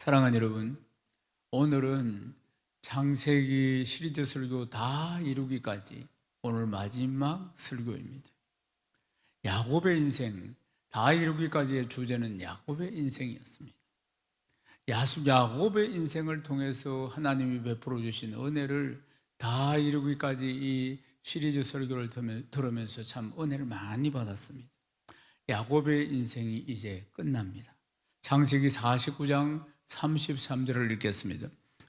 사랑하는 여러분, 오늘은 창세기 시리즈 설교 다 이루기까지 오늘 마지막 설교입니다. 야곱의 인생 다 이루기까지의 주제는 야곱의 인생이었습니다. 야곱의 인생을 통해서 하나님이 베풀어 주신 은혜를 다 이루기까지 이 시리즈 설교를 들으면서 참 은혜를 많이 받았습니다. 야곱의 인생이 이제 끝납니다. 창세기 49장 33절을 읽겠습니다.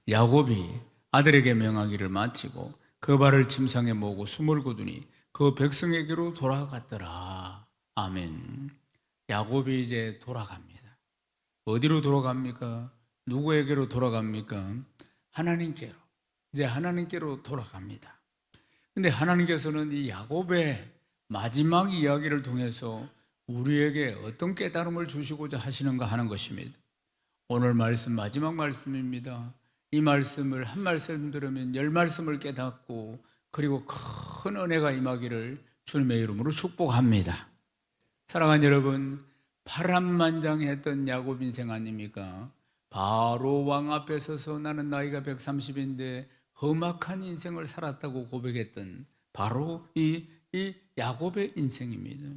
야곱이 아들에게 명하기를 마치고 그 발을 침상에 모으고 숨을 거두니 그 백성에게로 돌아갔더라. 아멘. 야곱이 이제 돌아갑니다. 어디로 돌아갑니까? 누구에게로 돌아갑니까? 하나님께로. 이제 하나님께로 돌아갑니다. 근데 하나님께서는 이 야곱의 마지막 이야기를 통해서 우리에게 어떤 깨달음을 주시고자 하시는가 하는 것입니다. 오늘 말씀 마지막 말씀입니다. 이 말씀을 한 말씀 들으면 10말씀을 깨닫고 그리고 큰 은혜가 임하기를 주님의 이름으로 축복합니다. 사랑하는 여러분, 파란만장했던 야곱 인생 아닙니까? 바로 왕 앞에 서서 나는 나이가 130인데 험악한 인생을 살았다고 고백했던 바로 이 야곱의 인생입니다.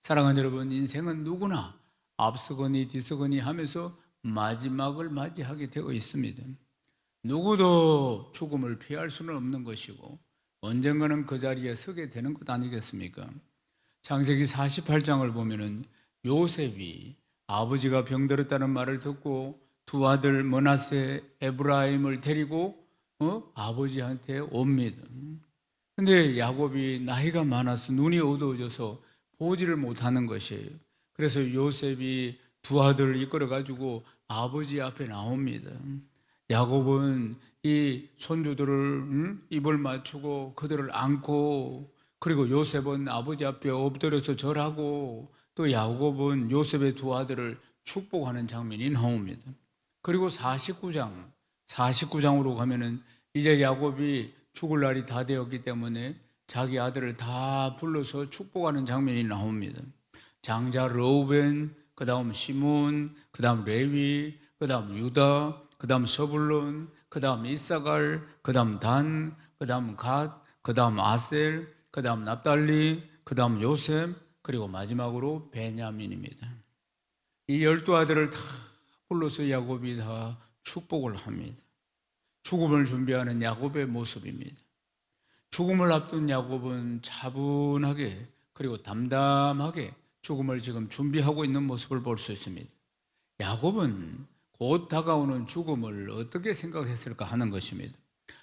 사랑하는 여러분, 인생은 누구나 앞서거니 뒤서거니 하면서 마지막을 맞이하게 되어 있습니다. 누구도 죽음을 피할 수는 없는 것이고 언젠가는 그 자리에 서게 되는 것 아니겠습니까? 창세기 48장을 보면은 요셉이 아버지가 병들었다는 말을 듣고 두 아들 므낫세, 에브라임을 데리고 아버지한테 옵니다. 근데 야곱이 나이가 많아서 눈이 어두워져서 보지를 못하는 것이에요. 그래서 요셉이 두 아들을 이끌어가지고 아버지 앞에 나옵니다. 야곱은 이 손주들을 입을 맞추고 그들을 안고, 그리고 요셉은 아버지 앞에 엎드려서 절하고, 또 야곱은 요셉의 두 아들을 축복하는 장면이 나옵니다. 그리고 49장으로 가면은 이제 야곱이 죽을 날이 다 되었기 때문에 자기 아들을 다 불러서 축복하는 장면이 나옵니다. 장자 르우벤, 그 다음 시몬, 그 다음 레위, 그 다음 유다, 그 다음 서불론, 그 다음 이사갈, 그 다음 단, 그 다음 갓, 그 다음 아셀, 그 다음 납달리, 그 다음 요셉, 그리고 마지막으로 베냐민입니다. 이 12아들을 다 불러서 야곱이 다 축복을 합니다. 죽음을 준비하는 야곱의 모습입니다. 죽음을 앞둔 야곱은 차분하게 그리고 담담하게 죽음을 지금 준비하고 있는 모습을 볼 수 있습니다. 야곱은 곧 다가오는 죽음을 어떻게 생각했을까 하는 것입니다.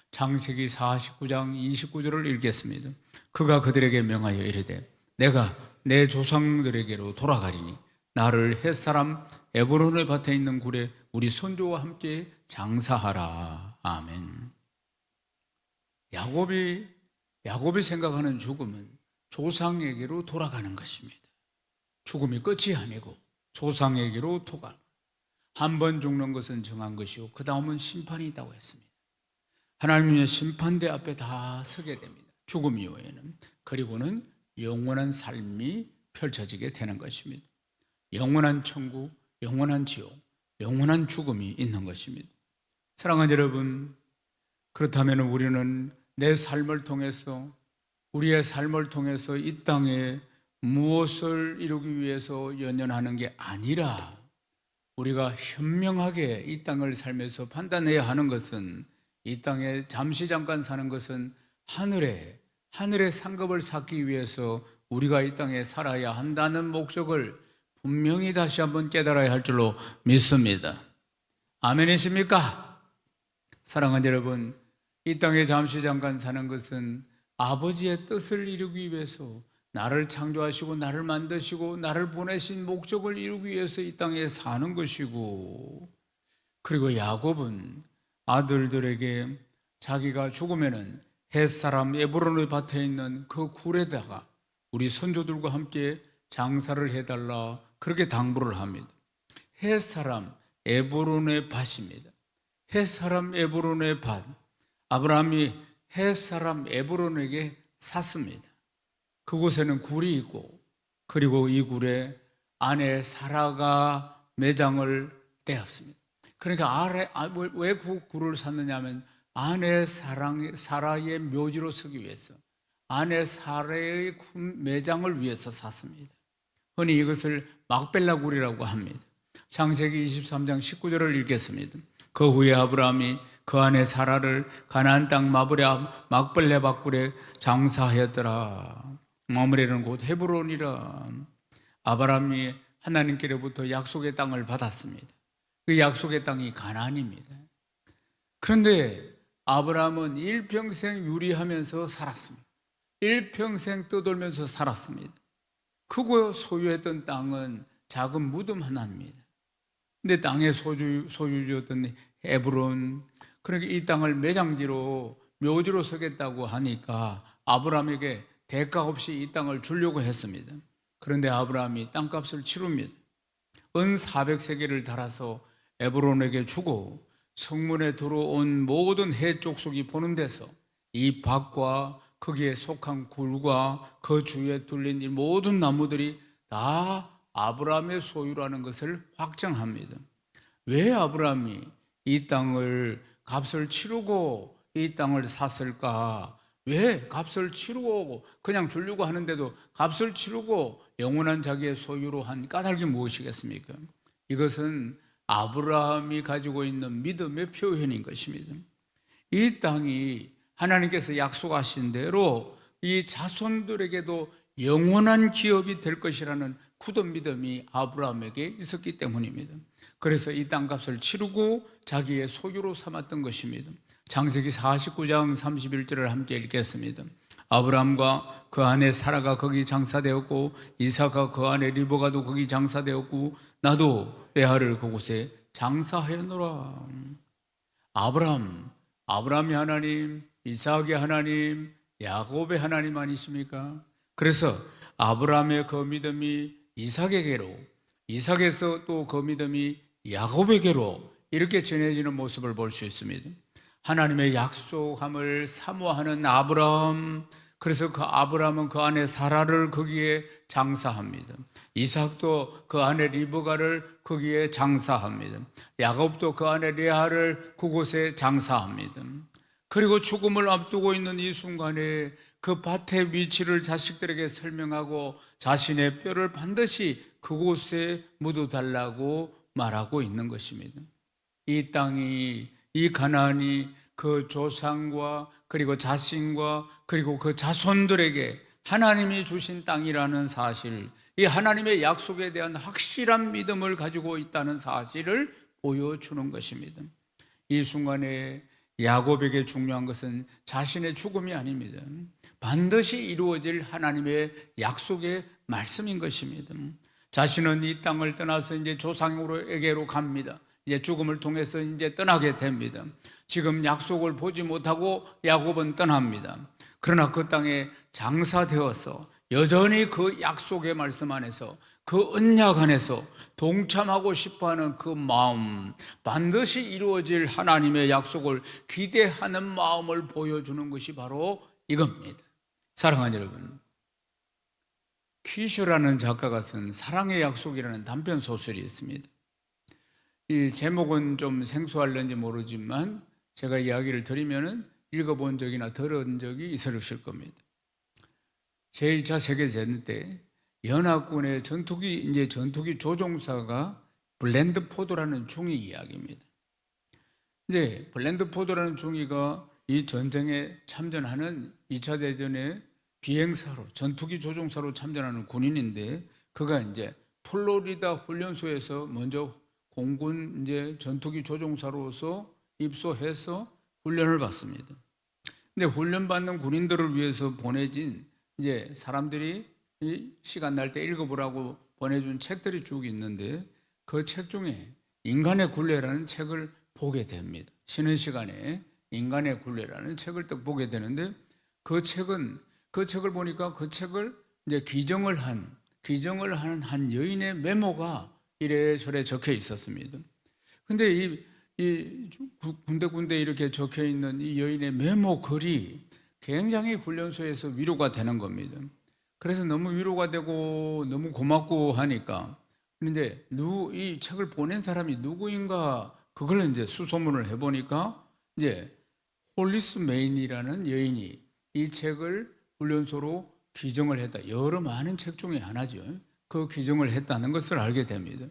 창세기 49장 29절을 읽겠습니다. 그가 그들에게 명하여 이르되 내가 내 조상들에게로 돌아가리니 나를 햇사람 에브론의 밭에 있는 굴에 우리 손주와 함께 장사하라. 아멘. 야곱이 생각하는 죽음은 조상에게로 돌아가는 것입니다. 죽음이 끝이 아니고 조상에게로 돌아가. 한 번 죽는 것은 정한 것이고 그 다음은 심판이 있다고 했습니다. 하나님의 심판대 앞에 다 서게 됩니다. 죽음 이후에는. 그리고는 영원한 삶이 펼쳐지게 되는 것입니다. 영원한 천국, 영원한 지옥, 영원한 죽음이 있는 것입니다. 사랑하는 여러분, 그렇다면 우리는 내 삶을 통해서, 우리의 삶을 통해서 이 땅에 무엇을 이루기 위해서 연연하는 게 아니라 우리가 현명하게 이 땅을 살면서 판단해야 하는 것은, 이 땅에 잠시 잠깐 사는 것은 하늘의 상급을 쌓기 위해서 우리가 이 땅에 살아야 한다는 목적을 분명히 다시 한번 깨달아야 할 줄로 믿습니다. 아멘이십니까? 사랑하는 여러분, 이 땅에 잠시 잠깐 사는 것은 아버지의 뜻을 이루기 위해서, 나를 창조하시고 나를 만드시고 나를 보내신 목적을 이루기 위해서 이 땅에 사는 것이고, 그리고 야곱은 아들들에게 자기가 죽으면은 햇사람 에브론의 밭에 있는 그 굴에다가 우리 선조들과 함께 장사를 해달라, 그렇게 당부를 합니다. 햇사람 에브론의 밭입니다. 햇사람 에브론의 밭. 아브라함이 햇사람 에브론에게 샀습니다. 그곳에는 굴이 있고, 그리고 이 굴에 아내 사라가 매장을 떼었습니다. 그러니까 왜 굴을 샀느냐면 아내 사라의 묘지로 서기 위해서, 아내 사라의 매장을 위해서 샀습니다. 흔히 이것을 막벨라 굴이라고 합니다. 창세기 23장 19절을 읽겠습니다. 그 후에 아브라함이 그 아내 사라를 가나안 땅 마므레 막벨라 굴에 장사하였더라. 마므레는 곧 헤브론이라. 아브라함이 하나님께로부터 약속의 땅을 받았습니다. 그 약속의 땅이 가나안입니다. 그런데 아브라함은 일평생 유리하면서 살았습니다. 일평생 떠돌면서 살았습니다. 그가 소유했던 땅은 작은 무덤 하나입니다. 근데 땅의 소유주였던 헤브론, 그러니까 이 땅을 매장지로 묘지로 서겠다고 하니까 아브라함에게 대가 없이 이 땅을 주려고 했습니다. 그런데 아브라함이 땅값을 치릅니다. 은 400세겔을 달아서 에브론에게 주고 성문에 들어온 모든 해 족속이 보는 데서 이 밭과 거기에 속한 굴과 그 주위에 뚫린 이 모든 나무들이 다 아브라함의 소유라는 것을 확정합니다. 왜 아브라함이 이 땅을 값을 치르고 이 땅을 샀을까? 왜 값을 치르고 그냥 주려고 하는데도 값을 치르고 영원한 자기의 소유로 한 까닭이 무엇이겠습니까? 이것은 아브라함이 가지고 있는 믿음의 표현인 것입니다. 이 땅이 하나님께서 약속하신 대로 이 자손들에게도 영원한 기업이 될 것이라는 굳은 믿음이 아브라함에게 있었기 때문입니다. 그래서 이 땅값을 치르고 자기의 소유로 삼았던 것입니다. 창세기 49장 31절을 함께 읽겠습니다. 아브라함과 그 아내 사라가 거기 장사되었고 이삭과 그 아내 리브가도 거기 장사되었고 나도 레아를 그곳에 장사하였노라. 아브라함이 하나님, 이삭의 하나님, 야곱의 하나님 아니십니까? 그래서 아브라함의 그 믿음이 이삭에게로, 이삭에서 또 그 믿음이 야곱에게로 이렇게 전해지는 모습을 볼 수 있습니다. 하나님의 약속함을 사모하는 아브라함, 그래서 그 아브라함은 그 아내 사라를 거기에 장사합니다. 이삭도 그 아내 리브가를 거기에 장사합니다. 야곱도 그 아내 레아를 그곳에 장사합니다. 그리고 죽음을 앞두고 있는 이 순간에 그 밭의 위치를 자식들에게 설명하고 자신의 뼈를 반드시 그곳에 묻어달라고 말하고 있는 것입니다. 이 땅이, 이 가나안이 그 조상과 그리고 자신과 그리고 그 자손들에게 하나님이 주신 땅이라는 사실, 이 하나님의 약속에 대한 확실한 믿음을 가지고 있다는 사실을 보여주는 것입니다. 이 순간에 야곱에게 중요한 것은 자신의 죽음이 아닙니다. 반드시 이루어질 하나님의 약속의 말씀인 것입니다. 자신은 이 땅을 떠나서 이제 조상에게로 갑니다. 이제 죽음을 통해서 이제 떠나게 됩니다. 지금 약속을 보지 못하고 야곱은 떠납니다. 그러나 그 땅에 장사되어서 여전히 그 약속의 말씀 안에서, 그 언약 안에서 동참하고 싶어하는 그 마음, 반드시 이루어질 하나님의 약속을 기대하는 마음을 보여주는 것이 바로 이겁니다. 사랑하는 여러분, 퀴슈라는 작가가 쓴 사랑의 약속이라는 단편 소설이 있습니다. 이 제목은 좀 생소할는지 모르지만 제가 이야기를 드리면 읽어본 적이나 들은 적이 있으실 겁니다. 제2차 세계대전 때 연합군의 전투기 조종사가 블랜드포드라는 중위 이야기입니다. 이제 블랜드포드라는 중위가 이 전쟁에 참전하는 2차 대전의 비행사로, 전투기 조종사로 참전하는 군인인데, 그가 이제 플로리다 훈련소에서 먼저 공군 이제 전투기 조종사로서 입소해서 훈련을 받습니다. 근데 훈련받는 군인들을 위해서 보내진 이제 사람들이 이 시간 날 때 읽어보라고 보내준 책들이 쭉 있는데, 그 책 중에 인간의 굴레라는 책을 보게 됩니다. 쉬는 시간에 인간의 굴레라는 책을 딱 보게 되는데, 그 책을 보니까 그 책을 이제 기정을 하는 한 여인의 메모가 이래저래 적혀 있었습니다. 근데 이 군데군데 이렇게 적혀 있는 이 여인의 메모 글이 굉장히 훈련소에서 위로가 되는 겁니다. 그래서 너무 위로가 되고 너무 고맙고 하니까, 그런데 이 책을 보낸 사람이 누구인가 그걸 이제 수소문을 해보니까 이제 홀리스 메인이라는 여인이 이 책을 훈련소로 기증을 했다. 여러 많은 책 중에 하나죠. 그 기증을 했다는 것을 알게 됩니다.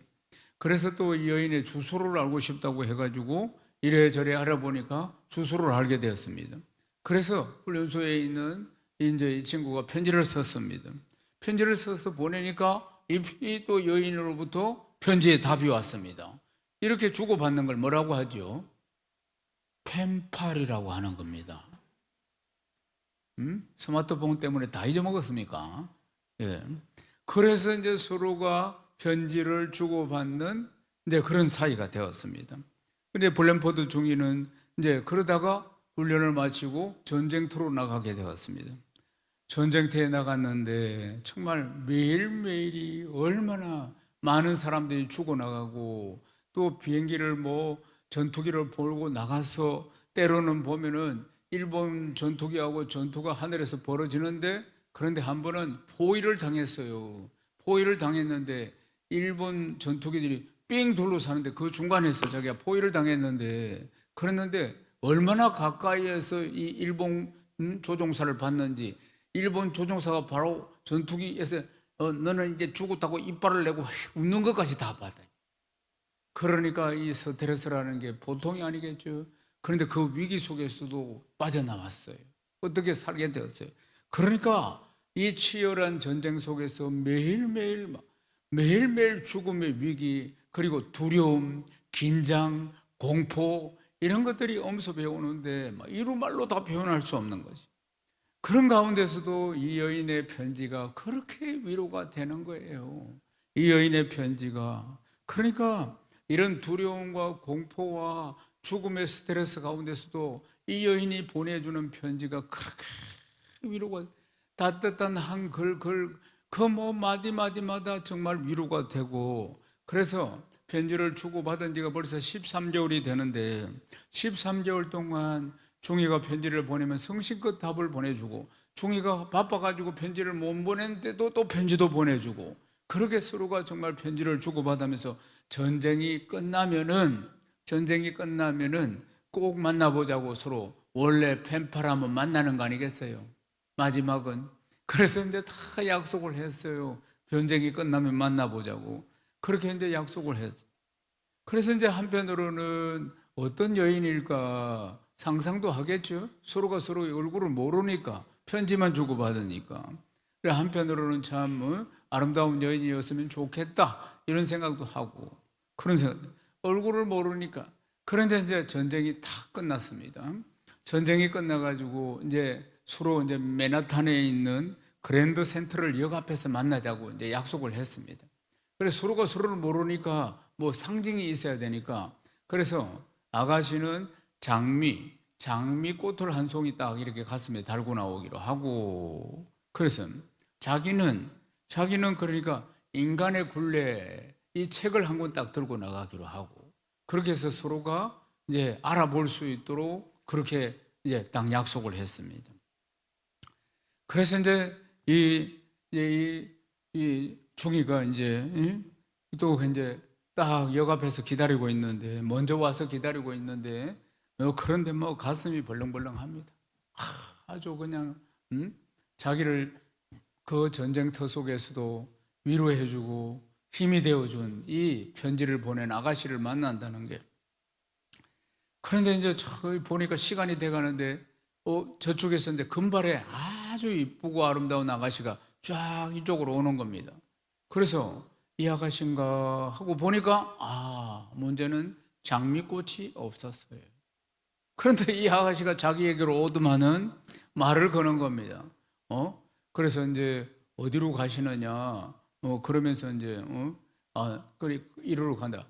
그래서 또 이 여인의 주소를 알고 싶다고 해가지고 이래저래 알아보니까 주소를 알게 되었습니다. 그래서 훈련소에 있는 이제 이 친구가 편지를 썼습니다. 편지를 써서 보내니까 이 또 여인으로부터 편지에 답이 왔습니다. 이렇게 주고받는 걸 뭐라고 하죠? 펜팔이라고 하는 겁니다. 스마트폰 때문에 다 잊어먹었습니까? 예. 그래서 이제 서로가 편지를 주고받는 이제 그런 사이가 되었습니다. 근데 블랙포드 중위는 이제 그러다가 훈련을 마치고 전쟁터로 나가게 되었습니다. 전쟁터에 나갔는데 정말 매일매일이 얼마나 많은 사람들이 죽어나가고 또 비행기를 전투기를 몰고 나가서 때로는 보면은 일본 전투기하고 전투가 하늘에서 벌어지는데 그런데 한 번은 포위를 당했어요. 포위를 당했는데 일본 전투기들이 삥 둘러사는데 그 중간에서 자기가 포위를 당했는데 그랬는데 얼마나 가까이에서 이 일본 조종사를 봤는지 일본 조종사가 바로 전투기에서 너는 이제 죽었다고 이빨을 내고 웃는 것까지 다 받아요. 그러니까 이 스트레스라는 게 보통이 아니겠죠. 그런데 그 위기 속에서도 빠져나왔어요. 어떻게 살게 되었어요. 그러니까 이 치열한 전쟁 속에서 매일매일 죽음의 위기 그리고 두려움, 긴장, 공포 이런 것들이 엄습해 오는데 이루 말로 다 표현할 수 없는 거지. 그런 가운데서도 이 여인의 편지가 그렇게 위로가 되는 거예요. 이 여인의 편지가 그러니까 이런 두려움과 공포와 죽음의 스트레스 가운데서도 이 여인이 보내주는 편지가 그렇게 위로가 따뜻한 한글 그 마디마디마다 정말 위로가 되고 그래서 편지를 주고받은 지가 벌써 13개월이 되는데 13개월 동안 중이가 편지를 보내면 성심껏 답을 보내주고 중이가 바빠가지고 편지를 못 보냈는데도 또 편지도 보내주고 그렇게 서로가 정말 편지를 주고받으면서 전쟁이 끝나면은 꼭 만나보자고 서로 원래 펜팔하면 만나는 거 아니겠어요? 마지막은 그래서 이제 다 약속을 했어요. 전쟁이 끝나면 만나보자고 그렇게 이제 약속을 했어요. 그래서 이제 한편으로는 어떤 여인일까 상상도 하겠죠. 서로가 서로의 얼굴을 모르니까 편지만 주고받으니까. 그래 한편으로는 참 아름다운 여인이었으면 좋겠다 이런 생각도 하고 그런 생각. 얼굴을 모르니까. 그런데 이제 전쟁이 다 끝났습니다. 전쟁이 끝나가지고 이제 서로 이제 맨하탄에 있는 그랜드 센트럴 역 앞에서 만나자고 이제 약속을 했습니다. 그래서 서로가 서로를 모르니까 상징이 있어야 되니까 그래서 아가씨는 장미 꽃을 한 송이 딱 이렇게 가슴에 달고 나오기로 하고 그래서 자기는 그러니까 인간의 굴레 이 책을 한 권 딱 들고 나가기로 하고 그렇게 해서 서로가 이제 알아볼 수 있도록 그렇게 이제 딱 약속을 했습니다. 그래서 이제 이 중이가 이제 또 이제 딱 역 앞에서 기다리고 있는데 먼저 와서 기다리고 있는데 그런데 가슴이 벌렁벌렁합니다. 아주 그냥 자기를 그 전쟁터 속에서도 위로해주고 힘이 되어준 이 편지를 보낸 아가씨를 만난다는 게 그런데 이제 저기 보니까 시간이 돼가는데 저쪽에서 이제 금발에 아주 이쁘고 아름다운 아가씨가 쫙 이쪽으로 오는 겁니다. 그래서 이 아가씨인가 하고 보니까 문제는 장미꽃이 없었어요. 그런데 이 아가씨가 자기에게로 오더만은 말을 거는 겁니다. 그래서 이제 어디로 가시느냐? 그러면서 이제 그래 이리로 간다.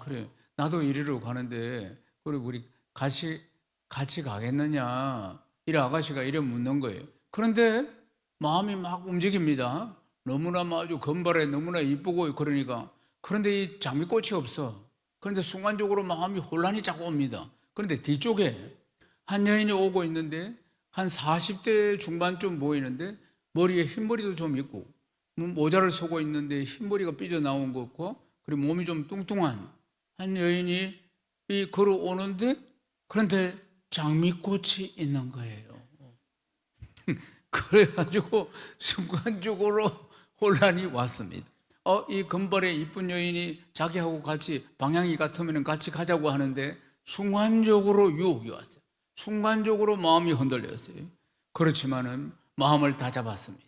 그래 나도 이리로 가는데 그래 우리 같이 가겠느냐? 이 아가씨가 이래 묻는 거예요. 그런데 마음이 막 움직입니다. 너무나 아주 건발해 너무나 이쁘고 그러니까 그런데 이 장미꽃이 없어. 그런데 순간적으로 마음이 혼란이 자꾸 옵니다. 그런데 뒤쪽에 한 여인이 오고 있는데 한 40대 중반쯤 보이는데 머리에 흰머리도 좀 있고 모자를 쓰고 있는데 흰머리가 삐져나온 것 같고 그리고 몸이 좀 뚱뚱한 한 여인이 걸어오는데 그런데 장미꽃이 있는 거예요. 그래가지고 순간적으로 혼란이 왔습니다. 이 금발의 이쁜 여인이 자기하고 같이 방향이 같으면 같이 가자고 하는데 순간적으로 유혹이 왔어요. 순간적으로 마음이 흔들렸어요. 그렇지만은 마음을 다잡았습니다.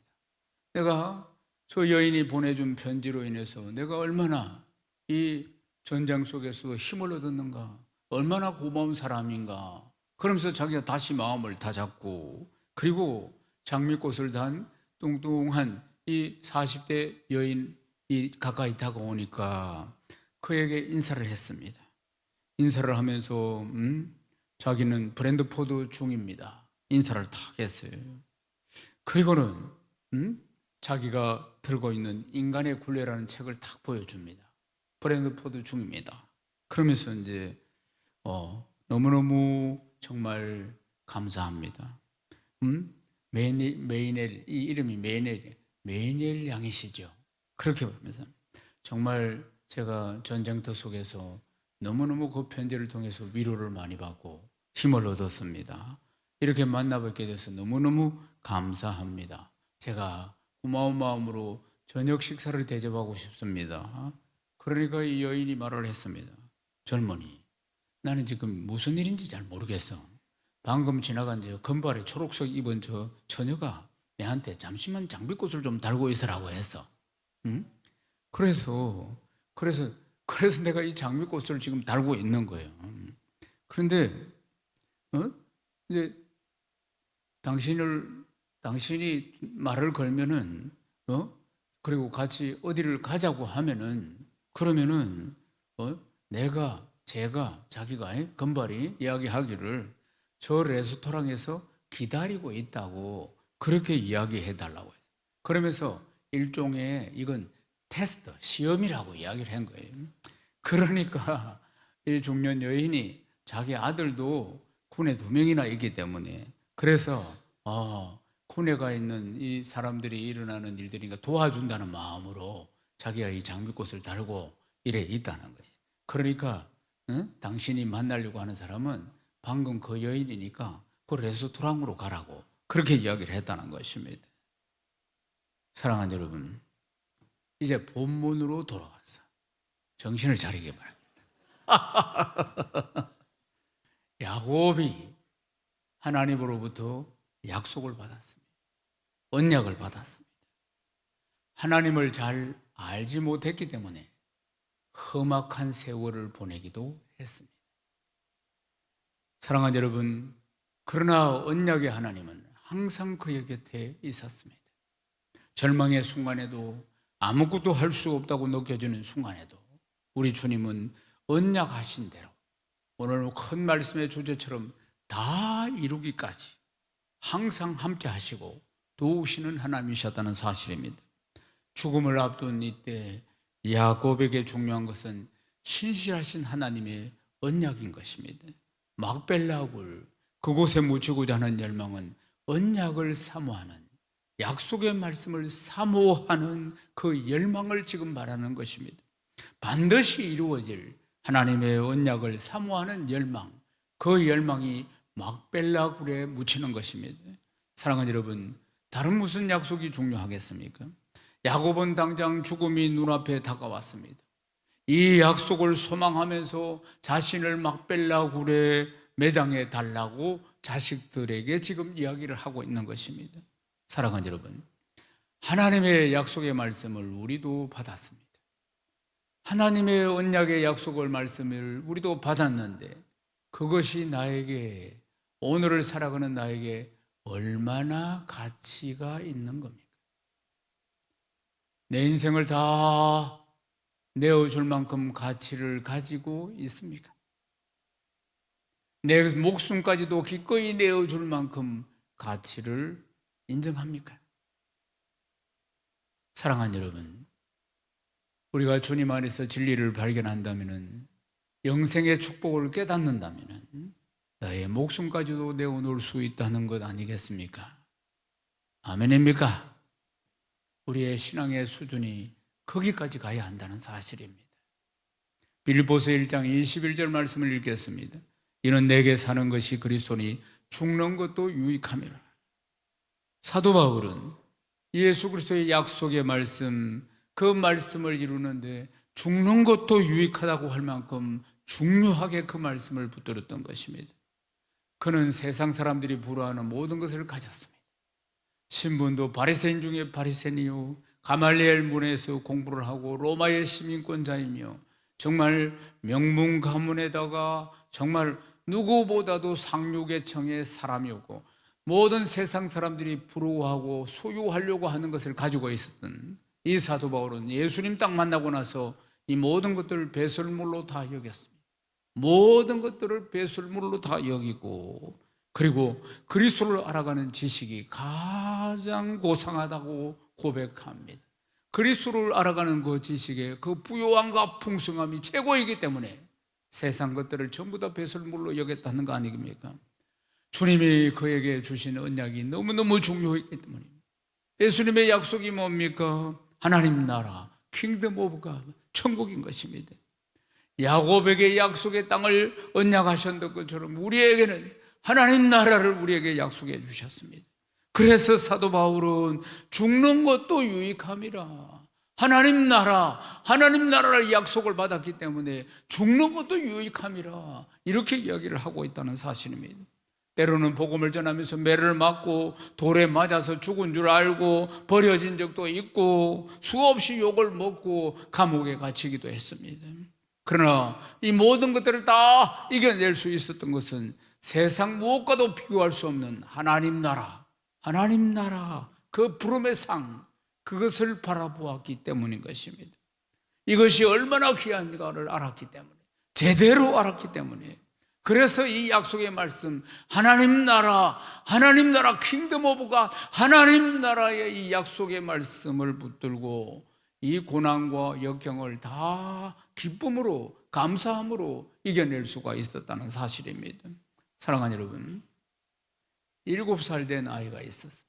내가 저 여인이 보내준 편지로 인해서 내가 얼마나 이 전장 속에서 힘을 얻었는가, 얼마나 고마운 사람인가. 그러면서 자기가 다시 마음을 다잡고, 그리고 장미꽃을 단 뚱뚱한 이 40대 여인이 가까이 다가오니까 그에게 인사를 했습니다. 인사를 하면서 자기는 브랜드포드 중입니다. 인사를 탁 했어요. 그리고는 자기가 들고 있는 인간의 굴레라는 책을 탁 보여줍니다. 브랜드포드 중입니다. 그러면서 이제 너무너무 정말 감사합니다. 메이넬, 이 이름이 메이넬 양이시죠. 그렇게 보면서 정말 제가 전쟁터 속에서 너무너무 그 편지를 통해서 위로를 많이 받고 힘을 얻었습니다. 이렇게 만나뵙게 돼서 너무너무 감사합니다. 제가 고마운 마음으로 저녁 식사를 대접하고 싶습니다. 그러니까 이 여인이 말을 했습니다. 젊은이, 나는 지금 무슨 일인지 잘 모르겠어. 방금 지나간 저 금발의 초록색 입은 저 처녀가 내한테 잠시만 장미꽃을 좀 달고 있으라고 했어. 그래서 내가 이 장미꽃을 지금 달고 있는 거예요. 그런데 이제 당신이 말을 걸면은 그리고 같이 어디를 가자고 하면은 그러면은 자기가 금발이 이야기하기를 저 레스토랑에서 기다리고 있다고 그렇게 이야기해 달라고 했어요. 그러면서 일종의 이건 테스트, 시험이라고 이야기를 한 거예요. 그러니까 이 중년 여인이 자기 아들도 군에 2명이나 있기 때문에 그래서 군에 가 있는 이 사람들이 일어나는 일들이니까 도와준다는 마음으로 자기가 이 장미꽃을 달고 이래 있다는 거예요. 그러니까 당신이 만나려고 하는 사람은 방금 그 여인이니까 그 레스토랑으로 가라고 그렇게 이야기를 했다는 것입니다. 사랑하는 여러분, 이제 본문으로 돌아와서 정신을 차리기 바랍니다. 야곱이 하나님으로부터 약속을 받았습니다. 언약을 받았습니다. 하나님을 잘 알지 못했기 때문에 험악한 세월을 보내기도 했습니다. 사랑하는 여러분, 그러나 언약의 하나님은 항상 그의 곁에 있었습니다. 절망의 순간에도 아무것도 할 수 없다고 느껴지는 순간에도 우리 주님은 언약하신 대로 오늘 큰 말씀의 주제처럼 다 이루기까지 항상 함께 하시고 도우시는 하나님이셨다는 사실입니다. 죽음을 앞둔 이때 야곱에게 중요한 것은 신실하신 하나님의 언약인 것입니다. 막벨라굴, 그곳에 묻히고자 하는 열망은 언약을 사모하는, 약속의 말씀을 사모하는 그 열망을 지금 말하는 것입니다. 반드시 이루어질 하나님의 언약을 사모하는 열망, 그 열망이 막벨라굴에 묻히는 것입니다. 사랑하는 여러분, 다른 무슨 약속이 중요하겠습니까? 야곱은 당장 죽음이 눈앞에 다가왔습니다. 이 약속을 소망하면서 자신을 막벨라굴에 매장해 달라고 자식들에게 지금 이야기를 하고 있는 것입니다. 사랑하는 여러분, 하나님의 약속의 말씀을 우리도 받았습니다. 하나님의 언약의 약속을 말씀을 우리도 받았는데 그것이 나에게, 오늘을 살아가는 나에게 얼마나 가치가 있는 겁니까? 내 인생을 다 내어줄 만큼 가치를 가지고 있습니까? 내 목숨까지도 기꺼이 내어줄 만큼 가치를 인정합니까? 사랑하는 여러분, 우리가 주님 안에서 진리를 발견한다면, 영생의 축복을 깨닫는다면 나의 목숨까지도 내어놓을 수 있다는 것 아니겠습니까? 아멘입니까? 우리의 신앙의 수준이 거기까지 가야 한다는 사실입니다. 빌립보서 1장 21절 말씀을 읽겠습니다. 이는 내게 사는 것이 그리스도니 죽는 것도 유익함이라. 사도 바울은 예수 그리스도의 약속의 말씀, 그 말씀을 이루는데 죽는 것도 유익하다고 할 만큼 중요하게 그 말씀을 붙들었던 것입니다. 그는 세상 사람들이 부러워하는 모든 것을 가졌습니다. 신분도 바리새인 중에 바리새인이요, 가말리엘 문에서 공부를 하고 로마의 시민권자이며 정말 명문 가문에다가 정말 누구보다도 상류계층의 사람이었고 모든 세상 사람들이 부러워하고 소유하려고 하는 것을 가지고 있었던 이 사도 바울은 예수님 딱 만나고 나서 이 모든 것들을 배설물로 다 여겼습니다. 모든 것들을 배설물로 다 여기고, 그리고 그리스도를 알아가는 지식이 가장 고상하다고 고백합니다. 그리스도를 알아가는 그 지식의 그 부요함과 풍성함이 최고이기 때문에 세상 것들을 전부 다 배설물로 여겼다는 거 아니겠습니까? 주님이 그에게 주신 언약이 너무너무 중요했기 때문입니다. 예수님의 약속이 뭡니까? 하나님 나라, 킹덤 오브 갓, 천국인 것입니다. 야곱에게 약속의 땅을 언약하셨던 것처럼 우리에게는 하나님 나라를 우리에게 약속해 주셨습니다. 그래서 사도 바울은 죽는 것도 유익함이라. 하나님 나라를 약속을 받았기 때문에 죽는 것도 유익함이라. 이렇게 이야기를 하고 있다는 사실입니다. 때로는 복음을 전하면서 매를 맞고 돌에 맞아서 죽은 줄 알고 버려진 적도 있고 수없이 욕을 먹고 감옥에 갇히기도 했습니다. 그러나 이 모든 것들을 다 이겨낼 수 있었던 것은 세상 무엇과도 비교할 수 없는 하나님 나라, 그 부름의 상, 그것을 바라보았기 때문인 것입니다. 이것이 얼마나 귀한가를 알았기 때문에, 제대로 알았기 때문에, 그래서 이 약속의 말씀, 하나님 나라, 킹덤 오브 갓, 하나님 나라의 이 약속의 말씀을 붙들고 이 고난과 역경을 다 기쁨으로, 감사함으로 이겨낼 수가 있었다는 사실입니다. 사랑하는 여러분, 7살 된 아이가 있었습니다.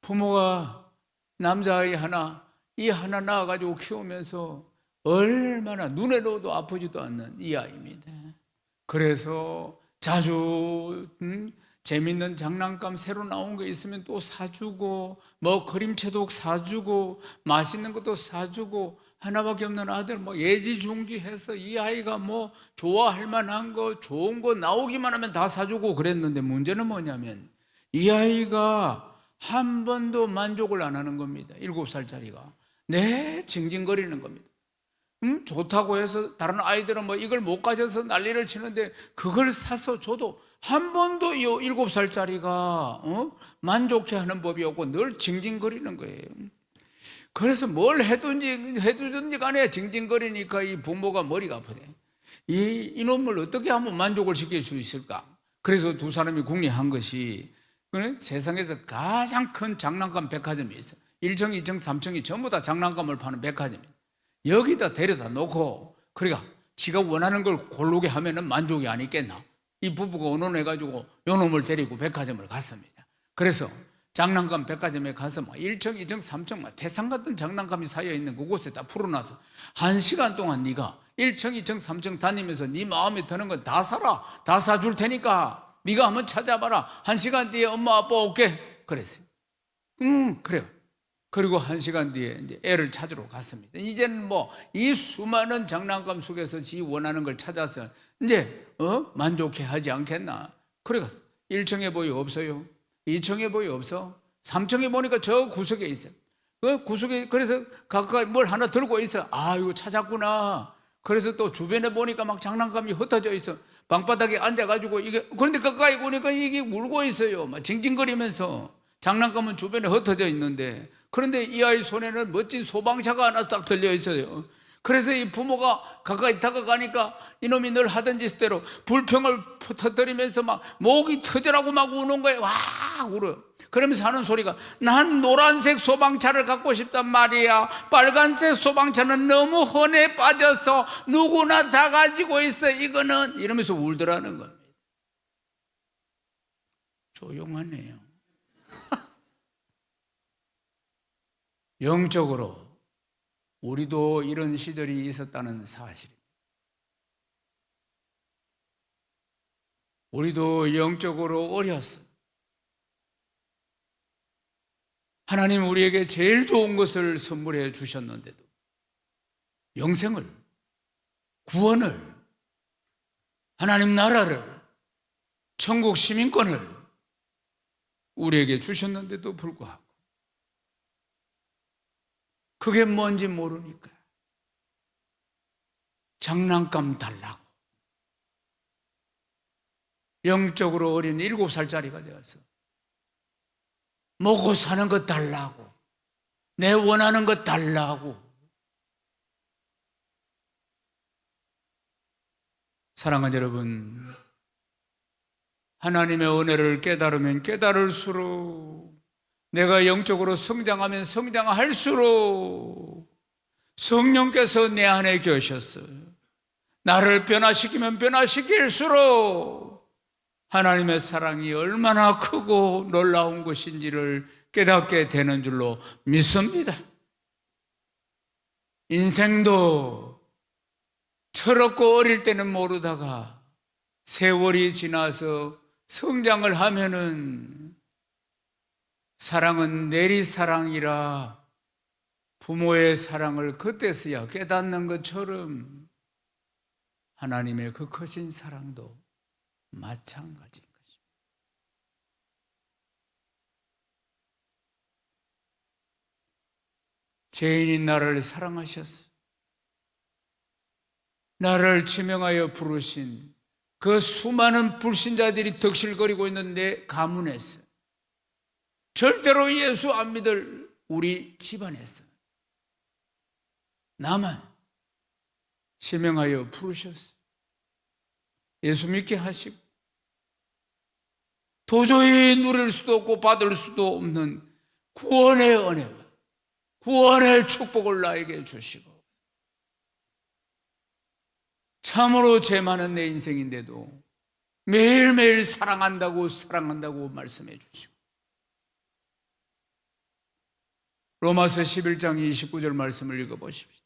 부모가 남자아이 하나, 이 하나 낳아가지고 키우면서 얼마나 눈에 넣어도 아프지도 않는 이 아이입니다. 그래서 자주 재밌는 장난감 새로 나온 거 있으면 또 사주고, 뭐 그림체도 사주고, 맛있는 것도 사주고, 하나밖에 없는 아들 뭐 예지중지해서 이 아이가 뭐 좋아할 만한 거, 좋은 거 나오기만 하면 다 사주고 그랬는데, 문제는 뭐냐면 이 아이가 한 번도 만족을 안 하는 겁니다. 7살짜리가 징징거리는 겁니다. 좋다고 해서 다른 아이들은 뭐 이걸 못 가져서 난리를 치는데, 그걸 사서 줘도 한 번도 이 7살짜리가 만족해 하는 법이 없고 늘 징징거리는 거예요. 그래서 뭘 해두든지 간에 징징거리니까 이 부모가 머리가 아프대. 이놈을 어떻게 하면 만족을 시킬 수 있을까? 그래서 두 사람이 궁리한 것이, 세상에서 가장 큰 장난감 백화점이 있어요. 1층, 2층, 3층이 전부 다 장난감을 파는 백화점이에요. 여기다 데려다 놓고, 그러니까 지가 원하는 걸 고르게 하면은 만족이 안 있겠나? 이 부부가 의논해가지고 요놈을 데리고 백화점을 갔습니다. 그래서 장난감 백화점에 가서 1층, 2층, 3층 태산 같은 장난감이 쌓여있는 그곳에 다 풀어놔서 1시간 동안 네가 1층, 2층, 3층 다니면서 네 마음에 드는 건 다 사라, 다 사줄 테니까 네가 한번 찾아봐라. 1시간 뒤에 엄마 아빠 올게. 그랬어요. 그래요. 그리고 1시간 뒤에 이제 애를 찾으러 갔습니다. 이제는 뭐 이 수많은 장난감 속에서 지 원하는 걸 찾아서 이제 만족해 하지 않겠나. 그래서 1층에 보이 없어요. 2층에 보이 없어. 3층에 보니까 저 구석에 있어요. 그 구석에, 그래서 가까이 뭘 하나 들고 있어. 아, 이거 찾았구나. 그래서 또 주변에 보니까 막 장난감이 흩어져 있어. 방바닥에 앉아가지고 그런데 가까이 보니까 이게 울고 있어요. 막 징징거리면서. 장난감은 주변에 흩어져 있는데, 그런데 이 아이 손에는 멋진 소방차가 하나 딱 들려 있어요. 그래서 이 부모가 가까이 다가가니까 이놈이 늘 하던 짓대로 불평을 터뜨리면서 막 목이 터져라고 막 우는 거예요. 와, 울어요. 그러면서 하는 소리가, 난 노란색 소방차를 갖고 싶단 말이야. 빨간색 소방차는 너무 헌에 빠져서 누구나 다 가지고 있어. 이거는 이러면서 울더라는 겁니다. 조용하네요. 영적으로 우리도 이런 시절이 있었다는 사실. 우리도 영적으로 어렸어. 하나님 우리에게 제일 좋은 것을 선물해 주셨는데도 영생을, 구원을, 하나님 나라를, 천국 시민권을 우리에게 주셨는데도 불구하고 그게 뭔지 모르니까 장난감 달라고 영적으로 어린 7살짜리가 되어서 먹고 사는 것 달라고, 내 원하는 것 달라고. 사랑하는 여러분, 하나님의 은혜를 깨달으면 깨달을수록, 내가 영적으로 성장하면 성장할수록 성령께서 내 안에 계셨어요. 나를 변화시키면 변화시킬수록 하나님의 사랑이 얼마나 크고 놀라운 것인지를 깨닫게 되는 줄로 믿습니다. 인생도 철없고 어릴 때는 모르다가 세월이 지나서 성장을 하면은 사랑은 내리사랑이라 부모의 사랑을 그때서야 깨닫는 것처럼 하나님의 그 크신 사랑도 마찬가지인 것입니다. 죄인인 나를 사랑하셨어. 나를 지명하여 부르신 그 수많은 불신자들이 덕실거리고 있는 내 가문에서, 절대로 예수 안 믿을 우리 집안에서 나만 지명하여 부르셨어. 예수 믿게 하시고 도저히 누릴 수도 없고 받을 수도 없는 구원의 은혜와 구원의 축복을 나에게 주시고, 참으로 죄 많은 내 인생인데도 매일매일 사랑한다고 말씀해 주시고, 로마서 11장 29절 말씀을 읽어보십시오.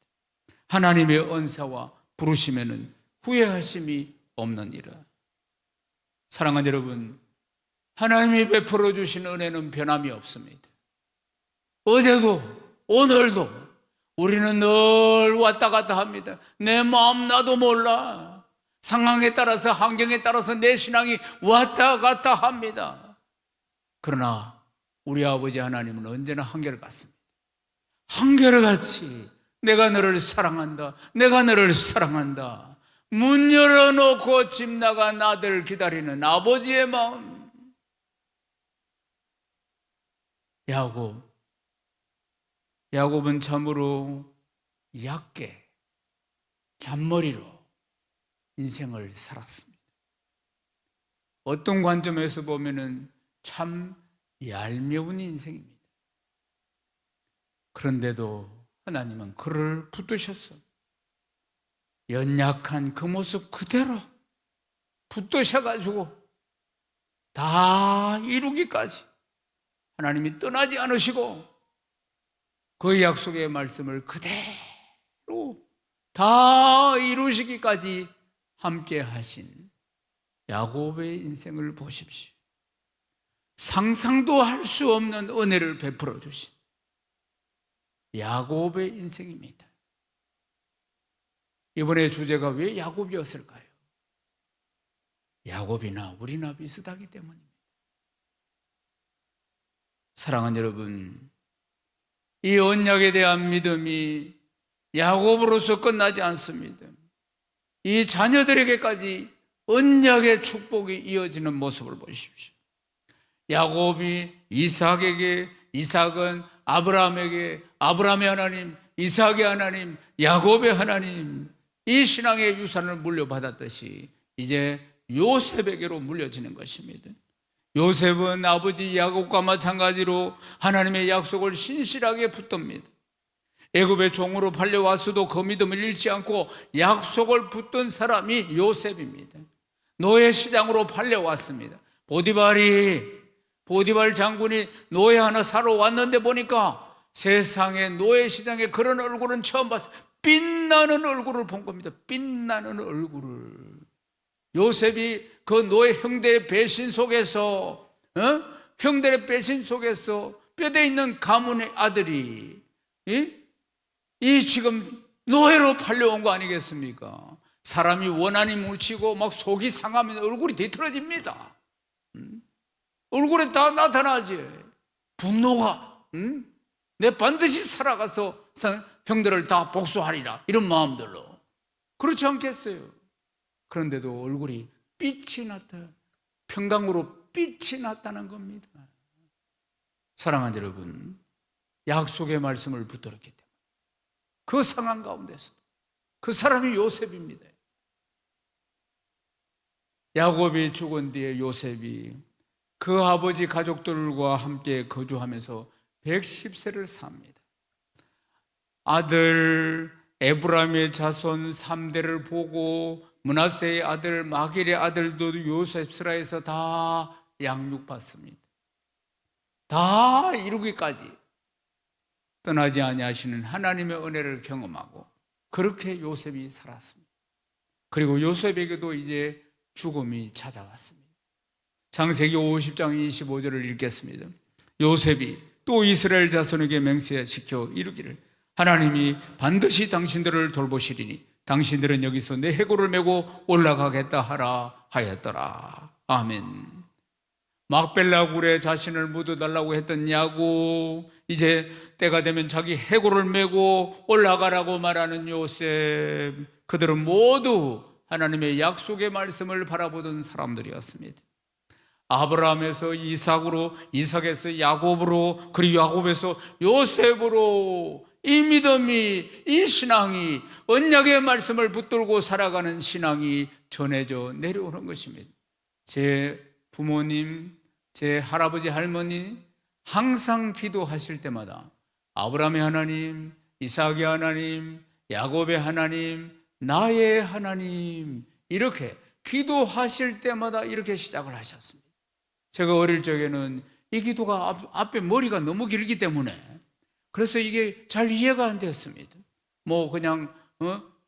하나님의 은사와 부르심에는 후회하심이 없느니라. 사랑하는 여러분, 하나님이 베풀어 주신 은혜는 변함이 없습니다. 어제도 오늘도 우리는 늘 왔다 갔다 합니다. 내 마음 나도 몰라. 상황에 따라서, 환경에 따라서 내 신앙이 왔다 갔다 합니다. 그러나 우리 아버지 하나님은 언제나 한결같습니다. 한결같이 내가 너를 사랑한다, 내가 너를 사랑한다, 문 열어놓고 집 나간 아들 기다리는 아버지의 마음. 야곱은 참으로 얕게 잔머리로 인생을 살았습니다. 어떤 관점에서 보면은 참 얄미운 인생입니다. 그런데도 하나님은 그를 붙드셨어. 연약한 그 모습 그대로 붙드셔가지고 다 이루기까지 하나님이 떠나지 않으시고 그 약속의 말씀을 그대로 다 이루시기까지 함께 하신 야곱의 인생을 보십시오. 상상도 할 수 없는 은혜를 베풀어 주신 야곱의 인생입니다. 이번에 주제가 왜 야곱이었을까요? 야곱이나 우리나 비슷하기 때문입니다. 사랑하는 여러분, 이 언약에 대한 믿음이 야곱으로서 끝나지 않습니다. 이 자녀들에게까지 언약의 축복이 이어지는 모습을 보십시오. 야곱이 이삭에게, 이삭은 아브라함에게, 아브라함의 하나님, 이삭의 하나님, 야곱의 하나님, 이 신앙의 유산을 물려받았듯이 이제 요셉에게로 물려지는 것입니다. 요셉은 아버지 야곱과 마찬가지로 하나님의 약속을 신실하게 붙듭니다. 애굽의 종으로 팔려왔어도 그 믿음을 잃지 않고 약속을 붙든 사람이 요셉입니다. 노예 시장으로 팔려왔습니다. 보디발 장군이 노예 하나 사러 왔는데 보니까 세상에 노예 시장에 그런 얼굴은 처음 봤어요. 빛나는 얼굴을 본 겁니다. 빛나는 얼굴을. 요셉이 그 노예 형들의 배신 속에서, 형들의 배신 속에서 뼈대 있는 가문의 아들이 이 지금 노예로 팔려온 거 아니겠습니까? 사람이 원한이 뭉치고 막 속이 상하면 얼굴이 뒤틀어집니다. 얼굴에 다 나타나지. 분노가, 내 반드시 살아가서 형들을 다 복수하리라, 이런 마음들로. 그렇지 않겠어요? 그런데도 얼굴이 빛이 났다. 평강으로 빛이 났다는 겁니다. 사랑하는 여러분, 약속의 말씀을 붙들었기 때문에 그 상황 가운데서 그 사람이 요셉입니다. 야곱이 죽은 뒤에 요셉이 그 아버지 가족들과 함께 거주하면서 110세를 삽니다. 아들 에브라임의 자손 3대를 보고 므낫세의 아들 마길의 아들도 요셉스라에서 다 양육받습니다. 다 이루기까지 떠나지 아니하시는 하나님의 은혜를 경험하고 그렇게 요셉이 살았습니다. 그리고 요셉에게도 이제 죽음이 찾아왔습니다. 창세기 50장 25절을 읽겠습니다. 요셉이 또 이스라엘 자손에게 맹세시켜 이르기를 하나님이 반드시 당신들을 돌보시리니 당신들은 여기서 내 해골을 메고 올라가겠다 하라 하였더라. 아멘. 막벨라 굴에 자신을 묻어달라고 했던 야곱, 이제 때가 되면 자기 해골을 메고 올라가라고 말하는 요셉, 그들은 모두 하나님의 약속의 말씀을 바라보던 사람들이었습니다. 아브라함에서 이삭으로, 이삭에서 야곱으로, 그리고 야곱에서 요셉으로 이 믿음이, 이 신앙이, 언약의 말씀을 붙들고 살아가는 신앙이 전해져 내려오는 것입니다. 제 부모님, 제 할아버지, 할머니 항상 기도하실 때마다 아브라함의 하나님, 이삭의 하나님, 야곱의 하나님, 나의 하나님, 이렇게 기도하실 때마다 이렇게 시작을 하셨습니다. 제가 어릴 적에는 이 기도가 앞에 머리가 너무 길기 때문에 그래서 이게 잘 이해가 안 됐습니다. 뭐 그냥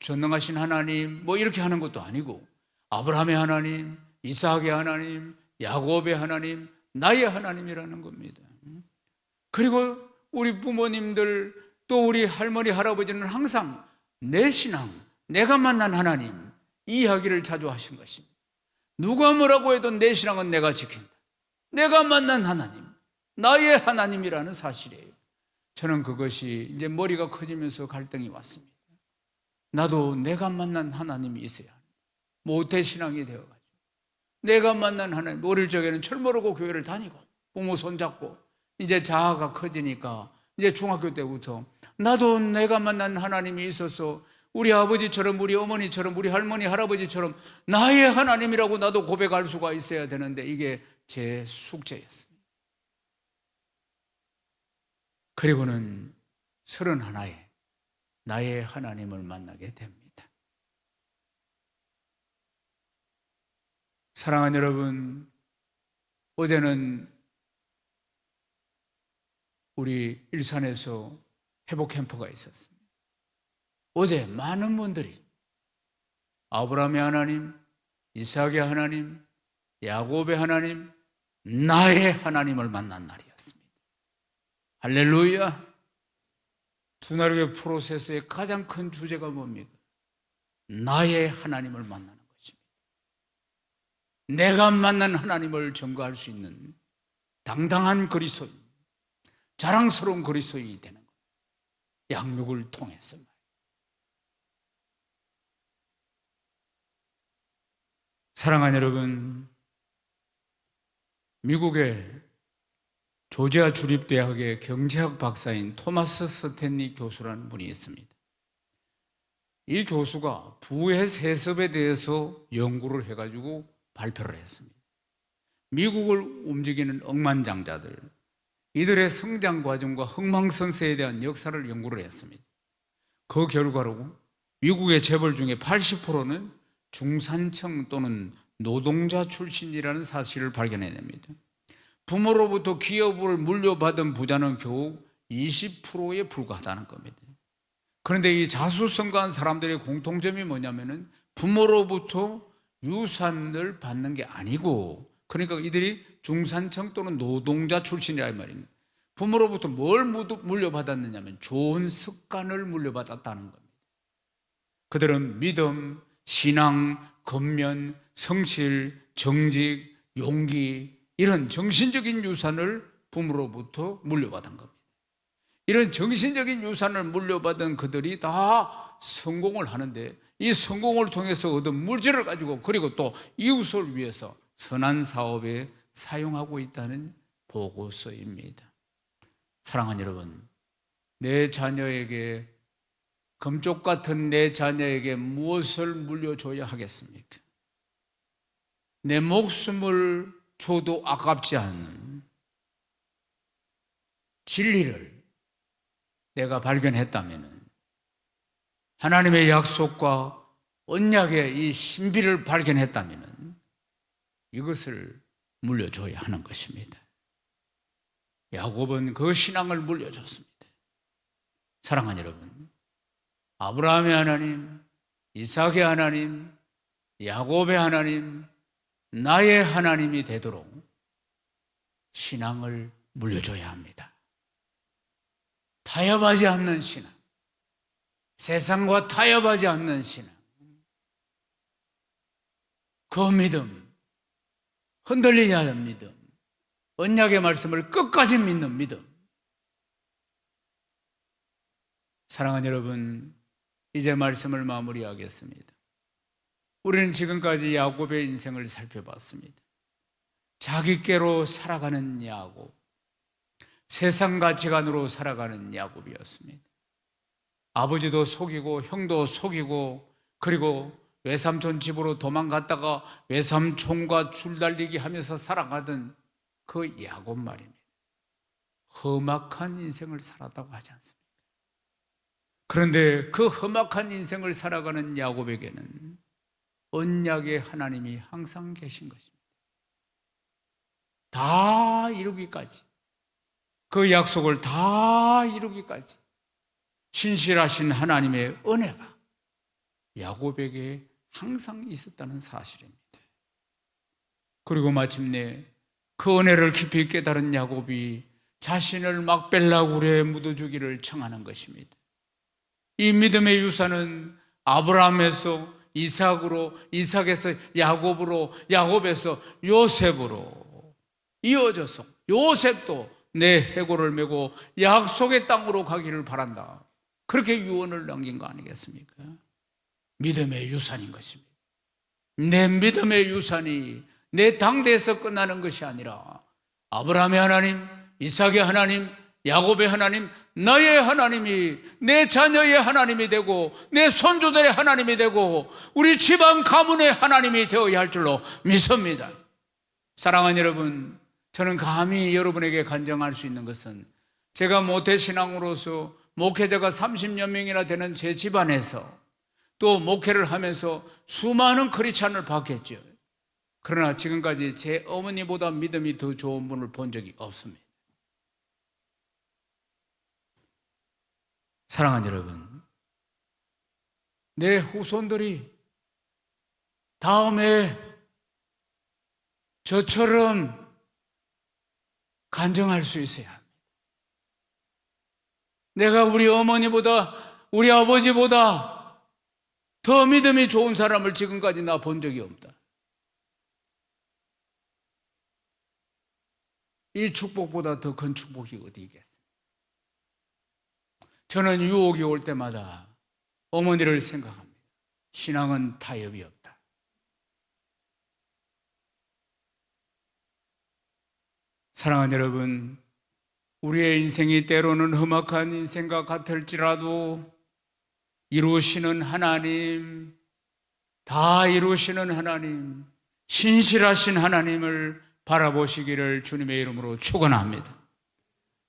전능하신 하나님 뭐 이렇게 하는 것도 아니고 아브라함의 하나님, 이삭의 하나님, 야곱의 하나님, 나의 하나님이라는 겁니다. 그리고 우리 부모님들 또 우리 할머니, 할아버지는 항상 내 신앙, 내가 만난 하나님, 이 이야기를 자주 하신 것입니다. 누가 뭐라고 해도 내 신앙은 내가 지킨다. 내가 만난 하나님, 나의 하나님이라는 사실이에요. 저는 그것이 이제 머리가 커지면서 갈등이 왔습니다. 나도 내가 만난 하나님이 있어야 합니다. 모태신앙이 되어가지고 내가 만난 하나님, 어릴 적에는 철 모르고 교회를 다니고 부모 손잡고 이제 자아가 커지니까 이제 중학교 때부터 나도 내가 만난 하나님이 있어서 우리 아버지처럼 우리 어머니처럼 우리 할머니 할아버지처럼 나의 하나님이라고 나도 고백할 수가 있어야 되는데 이게 제 숙제였습니다. 그리고는 31에 나의 하나님을 만나게 됩니다. 사랑하는 여러분, 어제는 우리 일산에서 회복 캠프가 있었습니다. 어제 많은 분들이 아브라함의 하나님, 이삭의 하나님, 야곱의 하나님, 나의 하나님을 만난 날이었습니다. 할렐루야. 두나르게 프로세스의 가장 큰 주제가 뭡니까? 나의 하나님을 만나는 것입니다. 내가 만난 하나님을 증거할 수 있는 당당한 그리스도인, 자랑스러운 그리스도인이 되는 것. 양육을 통해서. 사랑하는 여러분, 미국의 조지아 주립대학의 경제학 박사인 토마스 스탠리 교수라는 분이 있습니다. 이 교수가 부의 세습에 대해서 연구를 해가지고 발표를 했습니다. 미국을 움직이는 억만장자들, 이들의 성장 과정과 흥망성쇠에 대한 역사를 연구를 했습니다. 그 결과로 미국의 재벌 중에 80%는 중산층 또는 노동자 출신이라는 사실을 발견해냅니다. 부모로부터 기업을 물려받은 부자는 겨우 20%에 불과하다는 겁니다. 그런데 이 자수성가한 사람들의 공통점이 뭐냐면은 부모로부터 유산을 받는 게 아니고, 그러니까 이들이 중산층 또는 노동자 출신이라 이 말입니다. 부모로부터 뭘 물려받았느냐면 좋은 습관을 물려받았다는 겁니다. 그들은 믿음, 신앙, 권면, 성실, 정직, 용기, 이런 정신적인 유산을 부모로부터 물려받은 겁니다. 이런 정신적인 유산을 물려받은 그들이 다 성공을 하는데, 이 성공을 통해서 얻은 물질을 가지고, 그리고 또 이웃을 위해서 선한 사업에 사용하고 있다는 보고서입니다. 사랑하는 여러분, 내 자녀에게, 금쪽 같은 내 자녀에게 무엇을 물려줘야 하겠습니까? 내 목숨을 줘도 아깝지 않은 진리를 내가 발견했다면, 하나님의 약속과 언약의 이 신비를 발견했다면 이것을 물려줘야 하는 것입니다. 야곱은 그 신앙을 물려줬습니다. 사랑하는 여러분, 아브라함의 하나님, 이삭의 하나님, 야곱의 하나님, 나의 하나님이 되도록 신앙을 물려줘야 합니다. 타협하지 않는 신앙, 세상과 타협하지 않는 신앙, 그 믿음, 흔들리지 않는 믿음, 언약의 말씀을 끝까지 믿는 믿음. 사랑하는 여러분, 이제 말씀을 마무리하겠습니다. 우리는 지금까지 야곱의 인생을 살펴봤습니다. 자기께로 살아가는 야곱, 세상 가치관으로 살아가는 야곱이었습니다. 아버지도 속이고 형도 속이고, 그리고 외삼촌 집으로 도망갔다가 외삼촌과 줄달리기 하면서 살아가던 그 야곱 말입니다. 험악한 인생을 살았다고 하지 않습니까? 그런데 그 험악한 인생을 살아가는 야곱에게는 언약의 하나님이 항상 계신 것입니다. 다 이루기까지, 그 약속을 다 이루기까지 신실하신 하나님의 은혜가 야곱에게 항상 있었다는 사실입니다. 그리고 마침내 그 은혜를 깊이 깨달은 야곱이 자신을 막벨라굴에 묻어주기를 청하는 것입니다. 이 믿음의 유산은 아브라함에서 이삭으로, 이삭에서 야곱으로, 야곱에서 요셉으로 이어져서 요셉도 내 해골을 메고 약속의 땅으로 가기를 바란다, 그렇게 유언을 남긴 거 아니겠습니까? 믿음의 유산인 것입니다. 내 믿음의 유산이 내 당대에서 끝나는 것이 아니라 아브라함의 하나님, 이삭의 하나님, 야곱의 하나님, 나의 하나님이 내 자녀의 하나님이 되고 내 손주들의 하나님이 되고 우리 집안 가문의 하나님이 되어야 할 줄로 믿습니다. 사랑하는 여러분, 저는 감히 여러분에게 간증할 수 있는 것은, 제가 모태신앙으로서 목회자가 30여 명이나 되는 제 집안에서 또 목회를 하면서 수많은 크리스찬을 봤겠죠. 그러나 지금까지 제 어머니보다 믿음이 더 좋은 분을 본 적이 없습니다. 사랑하는 여러분, 내 후손들이 다음에 저처럼 간증할 수 있어야 합니다. 내가 우리 어머니보다, 우리 아버지보다 더 믿음이 좋은 사람을 지금까지 나 본 적이 없다. 이 축복보다 더 큰 축복이 어디 있겠습니까? 저는 유혹이 올 때마다 어머니를 생각합니다. 신앙은 타협이 없다. 사랑하는 여러분, 우리의 인생이 때로는 험악한 인생과 같을지라도 이루시는 하나님, 다 이루시는 하나님, 신실하신 하나님을 바라보시기를 주님의 이름으로 축원합니다.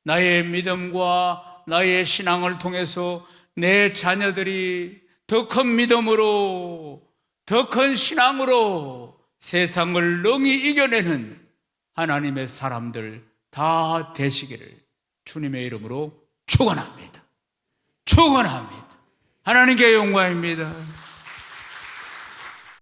나의 믿음과 나의 신앙을 통해서 내 자녀들이 더 큰 믿음으로, 더 큰 신앙으로 세상을 능히 이겨내는 하나님의 사람들 다 되시기를 주님의 이름으로 축원합니다. 축원합니다. 하나님께 영광입니다.